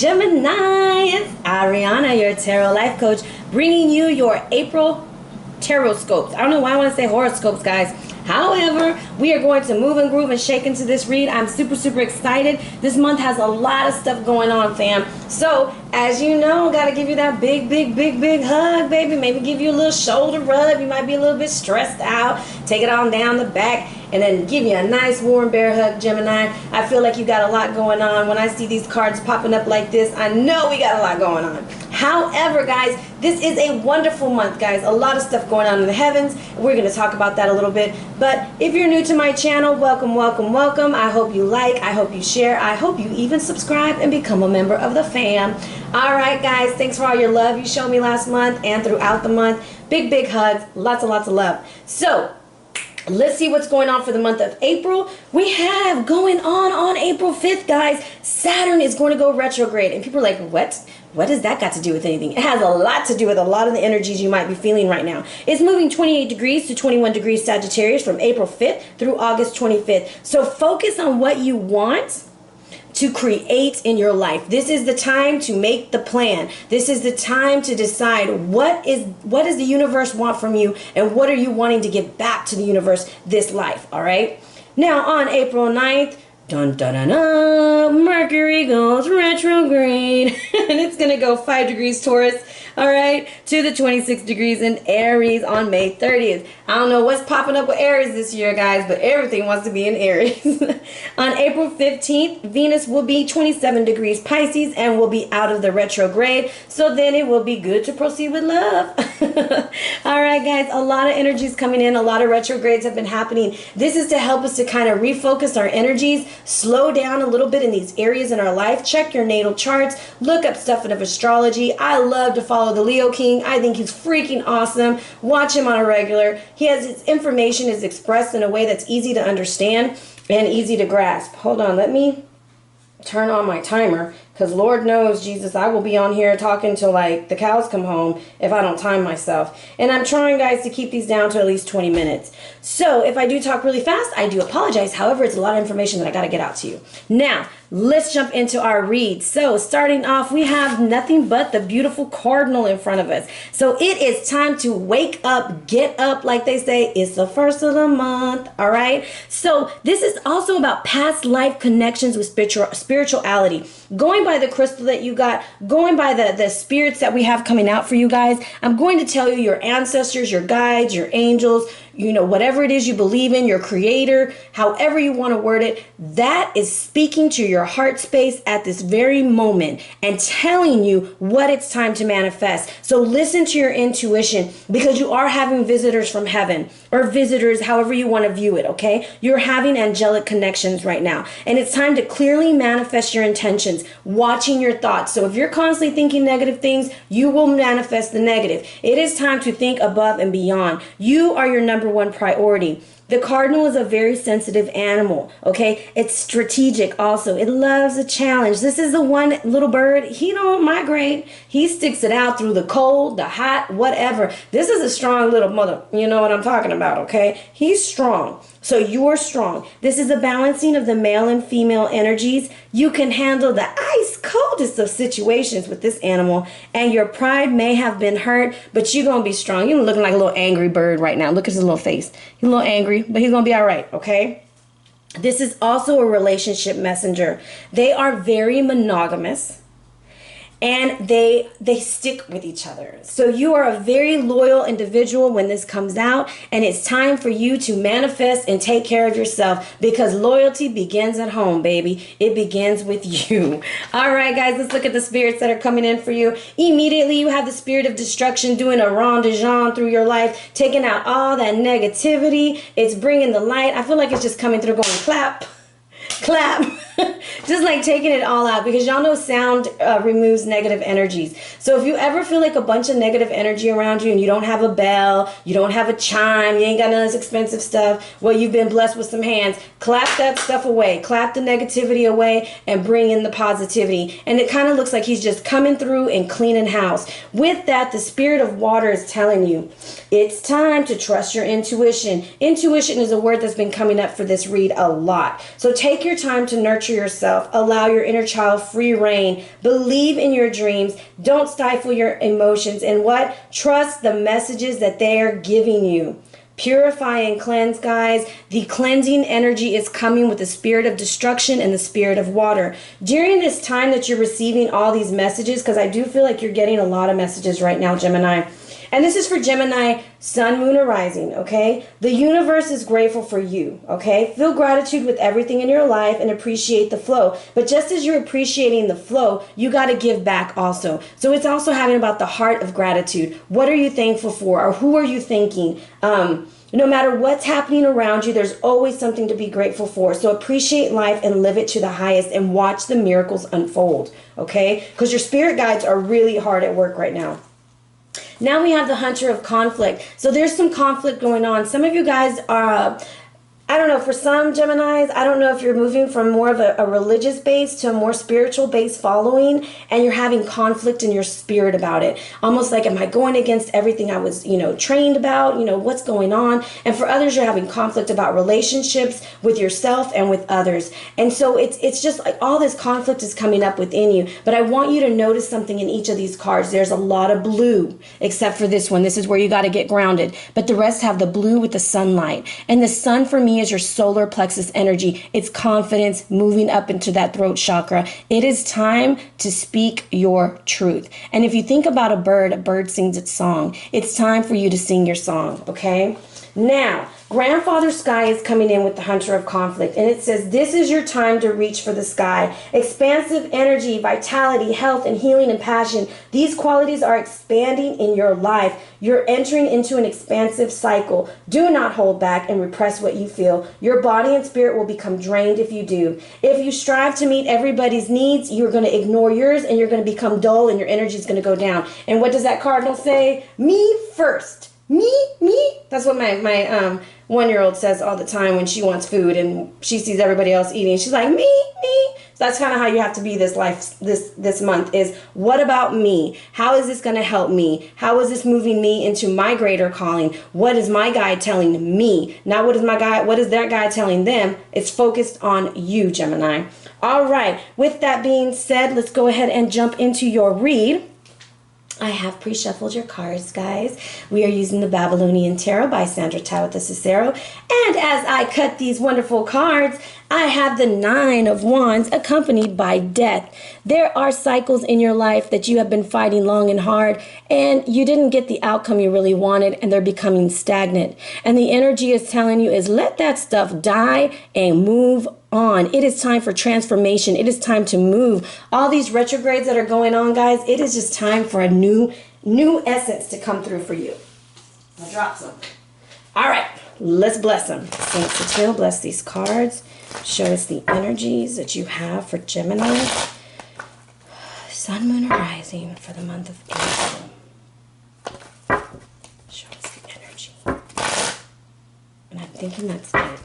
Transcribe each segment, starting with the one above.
Gemini, it's Arhinna, your tarot life coach, bringing you your April tarot scopes. I don't know why I want to say horoscopes, guys. However, we are going to move and groove and shake into this read. I'm super excited. This month has a lot of stuff going on, fam. So, as you know, got to give you that big hug, baby. Maybe give you a little shoulder rub. You might be a little bit stressed out. Take it on down the back and then give you a nice warm bear hug, Gemini. I feel like you got a lot going on. When I see these cards popping up like this, I know we got a lot going on. However, guys, this is a wonderful month, guys. A lot of stuff going on in the heavens. We're going to talk about that a little bit. But if you're new to my channel, welcome. I hope you like, I hope you share, I hope you even subscribe and become a member of the fam. All right, guys, thanks for all your love you showed me last month and throughout the month. Big hugs, lots of love. So, let's see what's going on for the month of April. We have going on April 5th, guys, Saturn is going to go retrograde. And people are like, what? What does that got to do with anything? It has a lot to do with a lot of the energies you might be feeling right now. It's moving 28 degrees to 21 degrees Sagittarius from April 5th through August 25th. So focus on what you want to create in your life. This is the time to make the plan. This is the time to decide what does the universe want from you and what are you wanting to give back to the universe this life, all right? Now on April 9th, Mercury goes retrograde and it's going to go 5 degrees Taurus, all right, to the 26 degrees in Aries on May 30th. I don't know what's popping up with Aries this year, guys, but everything wants to be in Aries. On April 15th, Venus will be 27 degrees Pisces and will be out of the retrograde. So then it will be good to proceed with love. All right, guys, a lot of energies coming in. A lot of retrogrades have been happening. This is to help us to kind of refocus our energies, slow down a little bit in these areas in our life. Check your natal charts. Look up stuff of astrology. I love to follow the Leo King. I think he's freaking awesome. Watch him on a regular. His information is expressed in a way that's easy to understand and easy to grasp. Hold on, let me turn on my timer, because Lord knows, Jesus, I will be on here talking till like the cows come home if I don't time myself. And I'm trying, guys, to keep these down to at least 20 minutes. So if I do talk really fast, I do apologize. However, it's a lot of information that I got to get out to you. Now, let's jump into our read. So starting off, we have nothing but the beautiful cardinal in front of us. So it is time to wake up, get up, like they say. It's the first of the month, all right? So this is also about past life connections with spirituality. Going by the crystal that you got, going by the spirits that we have coming out for you guys, I'm going to tell you your ancestors, your guides, your angels, you know, whatever it is you believe in, your creator, however you want to word it, that is speaking to your heart space at this very moment and telling you what it's time to manifest. So listen to your intuition, because you are having visitors from heaven, or visitors, however you want to view it, okay? You're having angelic connections right now, and it's time to clearly manifest your intentions, watching your thoughts. So if you're constantly thinking negative things, you will manifest the negative. It is time to think above and beyond. You are your number one priority. The cardinal is a very sensitive animal, okay? It's strategic also. It loves a challenge. This is the one little bird, he don't migrate. He sticks it out through the cold, the hot, whatever. This is a strong little mother. You know what I'm talking about, okay? He's strong. So you're strong. This is a balancing of the male and female energies. You can handle the ice coldest of situations with this animal, and your pride may have been hurt, but you're going to be strong. You're looking like a little angry bird right now. Look at his little face. He's a little angry, but he's going to be all right, okay? This is also a relationship messenger. They are very monogamous, and they stick with each other. So you are a very loyal individual when this comes out, and it's time for you to manifest and take care of yourself, because loyalty begins at home, baby. It begins with you. All right, guys, let's look at the spirits that are coming in for you. Immediately, you have the spirit of destruction doing a ronde de jambe through your life, taking out all that negativity. It's bringing the light. I feel like it's just coming through going clap, clap. Just like taking it all out, because y'all know sound removes negative energies. So if you ever feel like a bunch of negative energy around you and you don't have a bell, you don't have a chime, you ain't got none of this expensive stuff, well, you've been blessed with some hands, clap that stuff away, clap the negativity away, and bring in the positivity. And it kind of looks like he's just coming through and cleaning house. With that, the spirit of water is telling you it's time to trust your intuition. Intuition is a word that's been coming up for this read a lot. So take your time to nurture nurture yourself. Allow your inner child free reign. Believe in your dreams. Don't stifle your emotions. And what? Trust the messages that they are giving you. Purify and cleanse, guys. The cleansing energy is coming with the spirit of destruction and the spirit of water. During this time that you're receiving all these messages, because I do feel like you're getting a lot of messages right now, Gemini. And this is for Gemini, Sun, Moon, or Rising, okay? The universe is grateful for you, okay? Feel gratitude with everything in your life and appreciate the flow. But just as you're appreciating the flow, you got to give back also. So it's also having about the heart of gratitude. What are you thankful for, or who are you thanking? No matter what's happening around you, there's always something to be grateful for. So appreciate life and live it to the highest and watch the miracles unfold, okay? Because your spirit guides are really hard at work right now. Now we have the Hunter of Conflict. So there's some conflict going on. Some of you guys are, I don't know, for some Geminis, I don't know if you're moving from more of a religious base to a more spiritual base following, and you're having conflict in your spirit about it. Almost like, am I going against everything I was, trained about? What's going on? And for others, you're having conflict about relationships with yourself and with others. And so it's just like all this conflict is coming up within you. But I want you to notice something in each of these cards. There's a lot of blue, except for this one. This is where you got to get grounded. But the rest have the blue with the sunlight. And the sun for me is your solar plexus energy. It's confidence moving up into that throat chakra. It is time to speak your truth. And if you think about a bird sings its song. It's time for you to sing your song, okay? Now, Grandfather Sky is coming in with the Hunter of Conflict, and it says, this is your time to reach for the sky. Expansive energy, vitality, health, and healing and passion. These qualities are expanding in your life. You're entering into an expansive cycle. Do not hold back and repress what you feel. Your body and spirit will become drained if you do. If you strive to meet everybody's needs, you're going to ignore yours, and you're going to become dull, and your energy is going to go down. And what does that cardinal say? Me first. Me. That's what my 1-year-old says all the time when she wants food and she sees everybody else eating. She's like, me. So that's kind of how you have to be this month is, what about me? How is this going to help me? How is this moving me into my greater calling? What is my guide telling me? Not what is their guide telling them? It's focused on you, Gemini. All right. With that being said, let's go ahead and jump into your read. I have pre-shuffled your cards, guys. We are using the Babylonian Tarot by Sandra, Tabatha, Cicero. And as I cut these wonderful cards, I have the 9 of Wands accompanied by death. There are cycles in your life that you have been fighting long and hard, and you didn't get the outcome you really wanted, and they're becoming stagnant. And the energy is telling you is let that stuff die and move on. It is time for transformation. It is time to move. All these retrogrades that are going on, guys, it is just time for a new essence to come through for you. I'll drop some. All right, let's bless them. Saint Cicero, bless these cards. Show us the energies that you have for Gemini. Sun, Moon, or Rising for the month of April. Show us the energy. And I'm thinking that's it.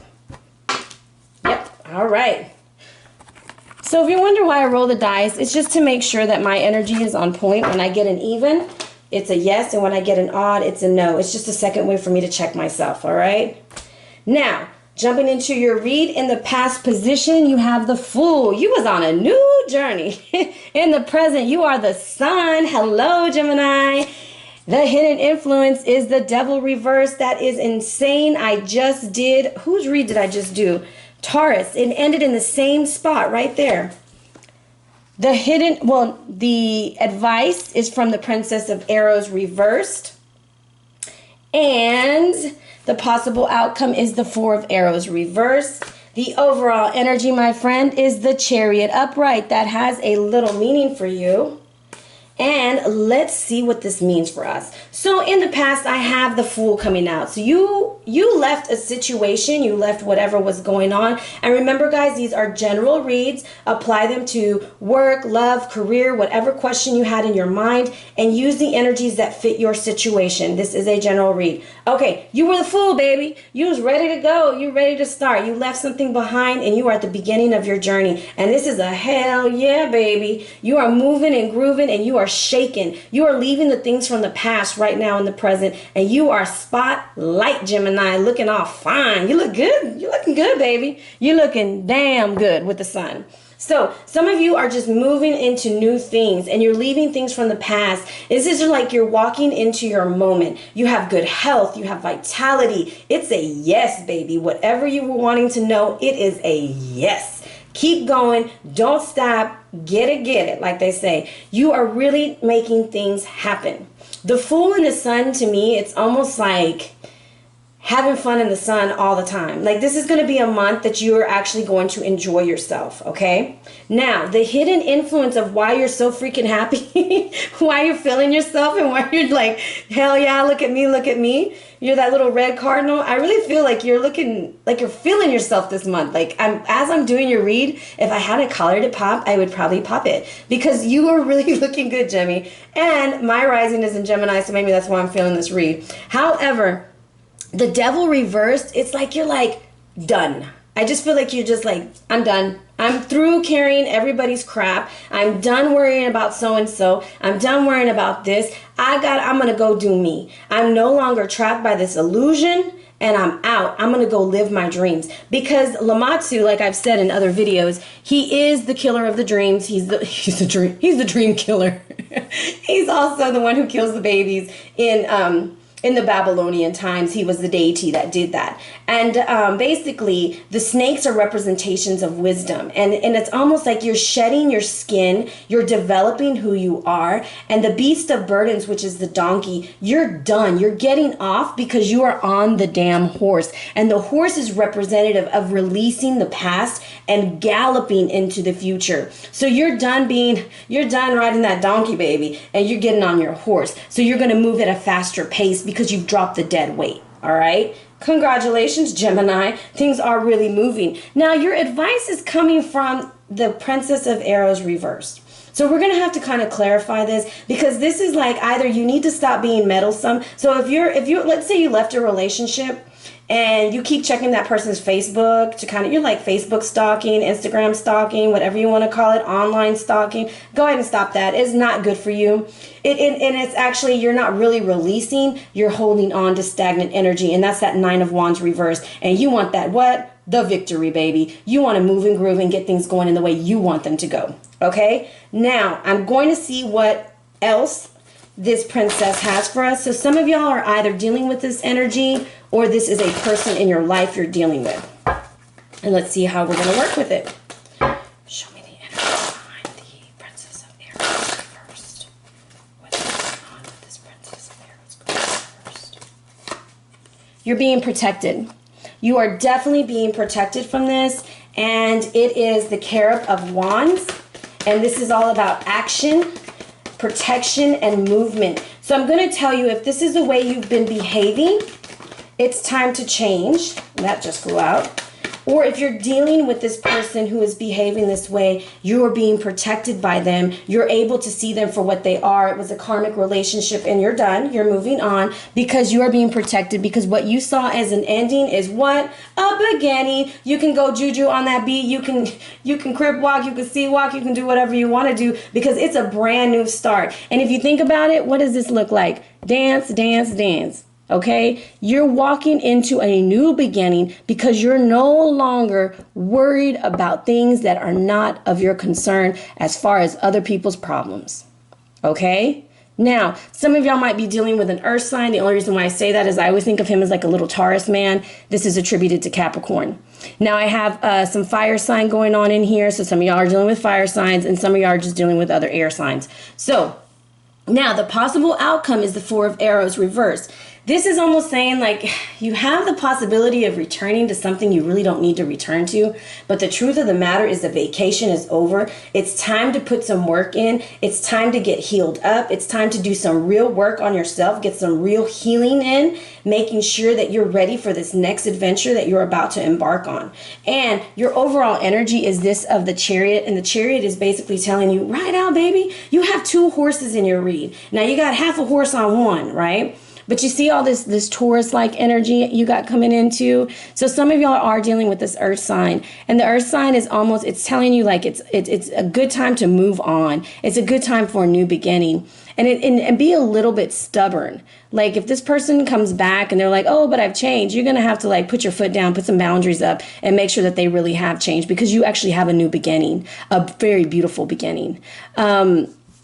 Yep, all right. So if you wonder why I roll the dice, it's just to make sure that my energy is on point. When I get an even, it's a yes, and when I get an odd, it's a no. It's just a second way for me to check myself, all right? Now, jumping into your read, in the past position, you have the Fool. You was on a new journey. In the present, you are the Sun. Hello, Gemini. The hidden influence is the Devil reverse. That is insane. I just did, whose read did I just do? Taurus. It ended in the same spot right there. The advice is from the Princess of Arrows reversed. And the possible outcome is the 4 of Arrows reversed. The overall energy, my friend, is the Chariot upright. That has a little meaning for you. And let's see what this means for us. So in the past, I have the Fool coming out. So you left a situation, you left whatever was going on. And remember, guys, these are general reads. Apply them to work, love, career, whatever question you had in your mind, and use the energies that fit your situation. This is a general read. Okay, you were the Fool, baby. You was ready to go. You ready to start. You left something behind, and you are at the beginning of your journey. And this is a hell yeah, baby. You are moving and grooving, and you are shaken. You are leaving the things from the past right now in the present, and you are spotlight, Gemini, looking all fine. You look good. You're looking good, baby. You're looking damn good with the Sun. So some of you are just moving into new things and you're leaving things from the past. This is like you're walking into your moment. You have good health. You have vitality. It's a yes, baby. Whatever you were wanting to know, it is a yes. Keep going. Don't stop. Get it, like they say. You are really making things happen. The Fool in the Sun, to me, it's almost like having fun in the sun all the time. Like, this is going to be a month that you are actually going to enjoy yourself, okay? Now, the hidden influence of why you're so freaking happy, why you're feeling yourself, and why you're like, hell yeah, look at me, look at me. You're that little red cardinal. I really feel like you're looking like you're feeling yourself this month. Like, as I'm doing your read, if I had a collar to pop, I would probably pop it because you are really looking good, Gemmy. And my rising is in Gemini, so maybe that's why I'm feeling this read. However, the Devil reversed, it's like you're like done. I just feel like you're just like, I'm done. I'm through carrying everybody's crap. I'm done worrying about so-and-so. I'm done worrying about this. I'm going to go do me. I'm no longer trapped by this illusion and I'm out. I'm going to go live my dreams. Because Lamatsu, like I've said in other videos, he is the killer of the dreams. He's the dream killer. He's also the one who kills the babies in the Babylonian times. He was the deity that did that. And basically, the snakes are representations of wisdom. And it's almost like you're shedding your skin, you're developing who you are. And the beast of burdens, which is the donkey, you're done. You're getting off because you are on the damn horse. And the horse is representative of releasing the past and galloping into the future. So you're done riding that donkey, baby, and you're getting on your horse. So you're going to move at a faster pace because you've dropped the dead weight. All right. Congratulations, Gemini. Things are really moving. Now, your advice is coming from the Princess of Arrows reversed. So we're going to have to kind of clarify this because this is like either you need to stop being meddlesome. So if you let's say you left a relationship and you keep checking that person's Facebook to you're like Facebook stalking, Instagram stalking, whatever you want to call it, online stalking, go ahead and stop that. It's not good for you. And it's actually, you're not really releasing, you're holding on to stagnant energy. And that's that 9 of Wands reverse. And you want that what? The victory, baby. You want to move and groove and get things going in the way you want them to go. Okay? Now, I'm going to see what else this princess has for us. So some of y'all are either dealing with this energy or this is a person in your life you're dealing with. And let's see how we're going to work with it. Show me the energy behind the Princess of Arrows first. What's going on with this Princess of Arrows first? You're being protected. You are definitely being protected from this. And it is the Carib of Wands. And this is all about action, protection, and movement. So I'm going to tell you, if this is the way you've been behaving, it's time to change. That just flew out. Or if you're dealing with this person who is behaving this way, you are being protected by them. You're able to see them for what they are. It was a karmic relationship and you're done. You're moving on because you are being protected, because what you saw as an ending is what? A beginning. You can go juju on that beat. You can crip walk. You can sea walk. You can do whatever you want to do because it's a brand new start. And if you think about it, what does this look like? Dance, dance, dance. Okay, you're walking into a new beginning because you're no longer worried about things that are not of your concern as far as other people's problems. Okay, now some of y'all might be dealing with an earth sign. The only reason why I say that is I always think of him as like a little Taurus man. This is attributed to Capricorn. Now I have some fire sign going on in here. So some of y'all are dealing with fire signs and some of y'all are just dealing with other air signs. So now the possible outcome is the 4 of Arrows reversed. This is almost saying like you have the possibility of returning to something you really don't need to return to. But the truth of the matter is the vacation is over. It's time to put some work in. It's time to get healed up. It's time to do some real work on yourself, get some real healing in, making sure that you're ready for this next adventure that you're about to embark on. And your overall energy is this of the Chariot. And the Chariot is basically telling you, right out, baby, you have 2 horses in your read. Now you got half a horse on one, right? But you see all this Taurus-like energy you got coming into. So some of y'all are dealing with this earth sign. And the earth sign is almost, it's telling you like it's a good time to move on. It's a good time for a new beginning. And be a little bit stubborn. Like if this person comes back and they're like, oh, but I've changed, you're going to have to like put your foot down, put some boundaries up, and make sure that they really have changed, because you actually have a new beginning, a very beautiful beginning.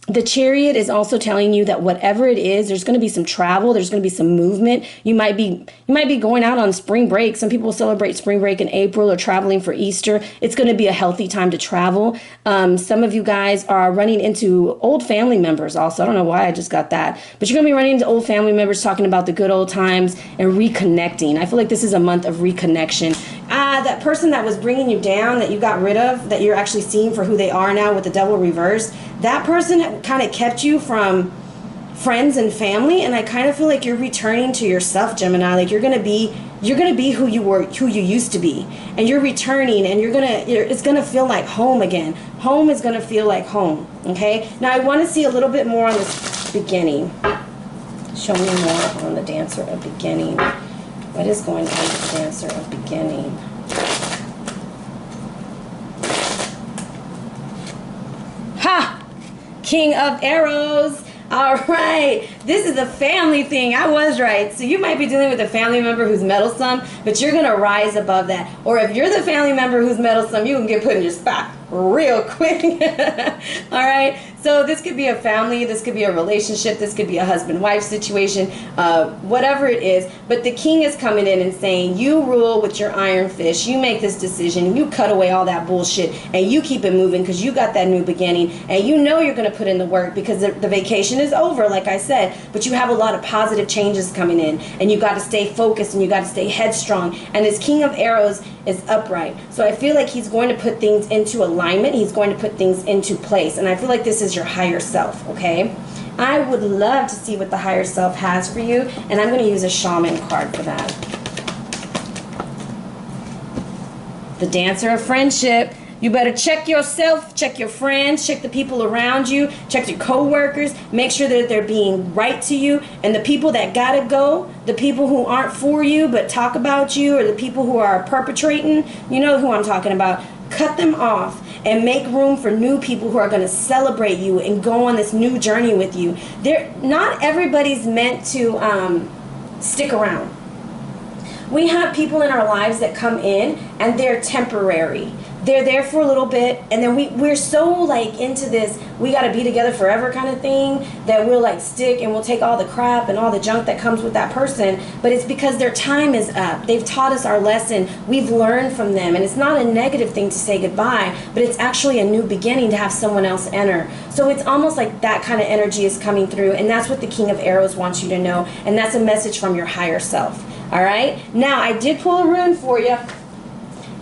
The Chariot is also telling you that whatever it is, there's going to be some travel. There's going to be some movement. You might be going out on spring break. Some people celebrate spring break in April or traveling for Easter. It's going to be a healthy time to travel. Some of you guys are running into old family members also. I don't know why I just got that. But you're going to be running into old family members talking about the good old times and reconnecting. I feel like this is a month of reconnection. That person that was bringing you down, that you got rid of, that you're actually seeing for who they are now with the devil reversed, that person kind of kept you from friends and family, and I kind of feel like you're returning to yourself, Gemini. Like you're gonna be who you were, who you used to be, and you're returning, and it's gonna feel like home again. Home is gonna feel like home. Okay. Now I want to see a little bit more on this beginning. Show me more on the Dancer of Beginning. What is going on with the Dancer of Beginning? Ha! King of Arrows. All right. This is a family thing. I was right. So you might be dealing with a family member who's meddlesome, but you're going to rise above that. Or if you're the family member who's meddlesome, you can get put in your spot real quick. All right. So this could be a family, this could be a relationship, this could be a husband-wife situation, whatever it is. But the king is coming in and saying, you rule with your iron fist. You make this decision. You cut away all that bullshit and you keep it moving because you got that new beginning. And you know you're going to put in the work because the vacation is over, like I said. But you have a lot of positive changes coming in. And you got to stay focused and you got to stay headstrong. And this King of Arrows is upright. So I feel like he's going to put things into alignment. He's going to put things into place. And I feel like this is your higher self, okay? I would love to see what the higher self has for you, and I'm going to use a shaman card for that. The Dancer of Friendship. You better check yourself, check your friends, check the people around you, check your co-workers, make sure that they're being right to you, and the people that gotta go, the people who aren't for you but talk about you, or the people who are perpetrating, you know who I'm talking about, cut them off and make room for new people who are going to celebrate you and go on this new journey with you. Not everybody's meant to stick around. We have people in our lives that come in and they're temporary. They're there for a little bit, and then we're so like into this we got to be together forever kind of thing that we'll like stick and we'll take all the crap and all the junk that comes with that person. But it's because their time is up. They've taught us our lesson. We've learned from them, and it's not a negative thing to say goodbye, but it's actually a new beginning to have someone else enter. So it's almost like that kind of energy is coming through, and that's what the King of Arrows wants you to know, and that's a message from your higher self. All right? Now, I did pull a rune for you.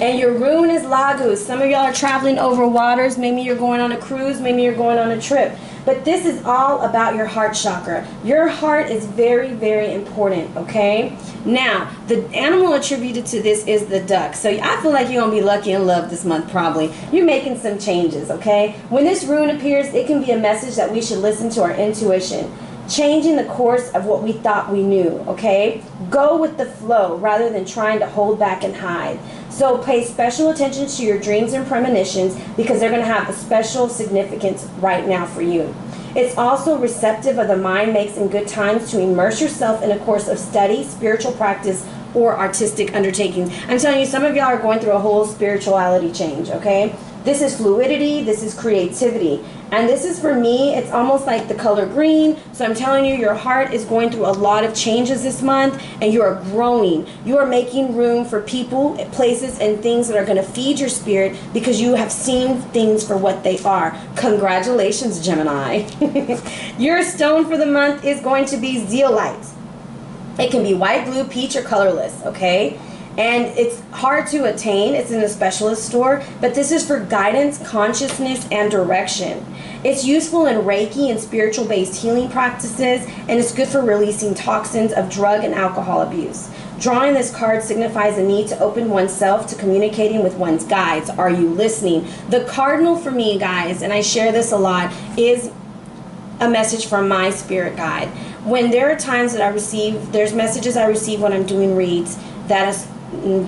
And your rune is Lagos. Some of y'all are traveling over waters. Maybe you're going on a cruise. Maybe you're going on a trip. But this is all about your heart chakra. Your heart is very, very important, okay? Now, the animal attributed to this is the duck. So I feel like you're going to be lucky in love this month, probably. You're making some changes, okay? When this rune appears, it can be a message that we should listen to our intuition. Changing the course of what we thought we knew, okay? Go with the flow rather than trying to hold back and hide. So pay special attention to your dreams and premonitions because they're going to have a special significance right now for you. It's also receptive of the mind makes in good times to immerse yourself in a course of study, spiritual practice, or artistic undertakings. I'm telling you, some of y'all are going through a whole spirituality change, okay? This is fluidity, this is creativity. And this is, for me, it's almost like the color green. So I'm telling you, your heart is going through a lot of changes this month, and you are growing. You are making room for people, places, and things that are going to feed your spirit because you have seen things for what they are. Congratulations, Gemini. Your stone for the month is going to be zeolite. It can be white, blue, peach, or colorless, okay? And it's hard to attain. It's in a specialist store, but this is for guidance, consciousness, and direction. It's useful in Reiki and spiritual-based healing practices, and it's good for releasing toxins of drug and alcohol abuse. Drawing this card signifies a need to open oneself to communicating with one's guides. Are you listening? The cardinal for me, guys, and I share this a lot, is a message from my spirit guide. When there are times that there's messages I receive when I'm doing reads that is,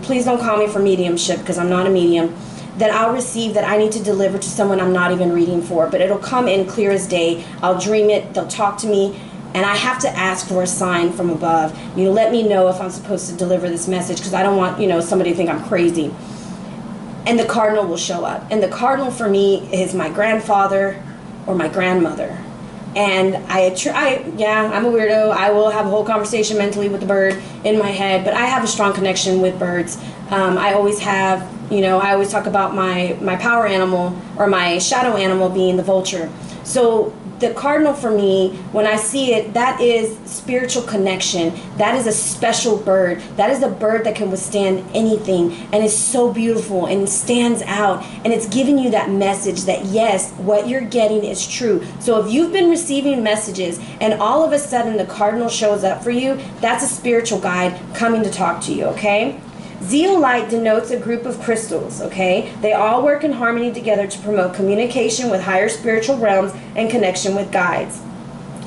please don't call me for mediumship because I'm not a medium, that I'll receive that I need to deliver to someone I'm not even reading for, but it'll come in clear as day. I'll dream it, they'll talk to me, and I have to ask for a sign from above. Let me know if I'm supposed to deliver this message, because I don't want, somebody to think I'm crazy. And the cardinal will show up. And the cardinal for me is my grandfather or my grandmother. And I'm a weirdo. I will have a whole conversation mentally with the bird in my head, but I have a strong connection with birds. I always have, I always talk about my power animal or my shadow animal being the vulture. So the cardinal for me, when I see it, that is spiritual connection. That is a special bird. That is a bird that can withstand anything and is so beautiful and stands out. And it's giving you that message that yes, what you're getting is true. So if you've been receiving messages and all of a sudden the cardinal shows up for you, that's a spiritual guide coming to talk to you, okay? Zeolite denotes a group of crystals, okay? They all work in harmony together to promote communication with higher spiritual realms and connection with guides.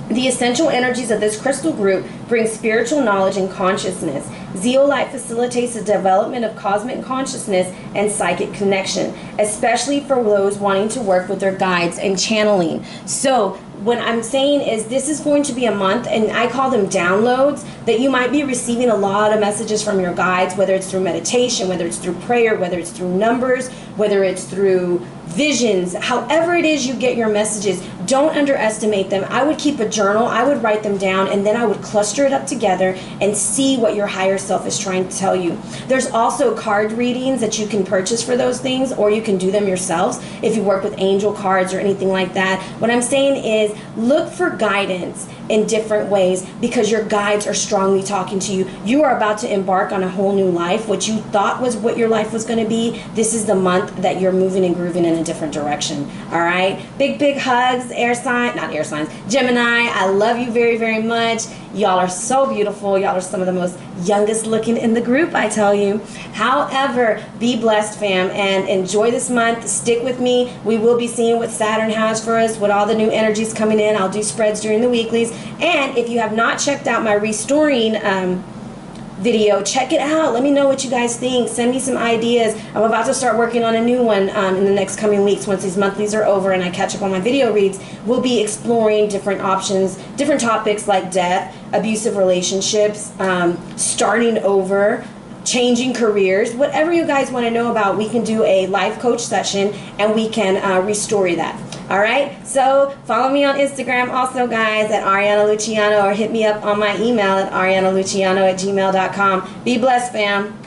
The essential energies of this crystal group bring spiritual knowledge and consciousness. Zeolite facilitates the development of cosmic consciousness and psychic connection, especially for those wanting to work with their guides and channeling. So what I'm saying is this is going to be a month, and I call them downloads, that you might be receiving a lot of messages from your guides, whether it's through meditation, whether it's through prayer, whether it's through numbers, whether it's through visions, however it is you get your messages. Don't underestimate them. I would keep a journal, I would write them down, and then I would cluster it up together and see what your higher self is trying to tell you. There's also card readings that you can purchase for those things, or you can do them yourselves if you work with angel cards or anything like that. What I'm saying is look for guidance in different ways, because your guides are strongly talking to you. You are about to embark on a whole new life. What you thought was what your life was going to be, this is the month that you're moving and grooving in a different direction. All right, big hugs, Gemini. I love you very, very much. Y'all are so beautiful. Y'all are some of the most youngest looking in the group, I tell you. However, be blessed, fam, and enjoy this month. Stick with me. We will be seeing what Saturn has for us, with all the new energies coming in. I'll do spreads during the weeklies. And if you have not checked out my restoring video, check it out. Let me know what you guys think. Send me some ideas. I'm about to start working on a new one in the next coming weeks. Once these monthlies are over and I catch up on my video reads, we'll be exploring different options, different topics like death, abusive relationships, starting over, changing careers, whatever you guys want to know about. We can do a life coach session and we can restore that. All right, so follow me on Instagram also, guys, at Ariana Luciano, or hit me up on my email at arianaluciano@gmail.com. Be blessed, fam.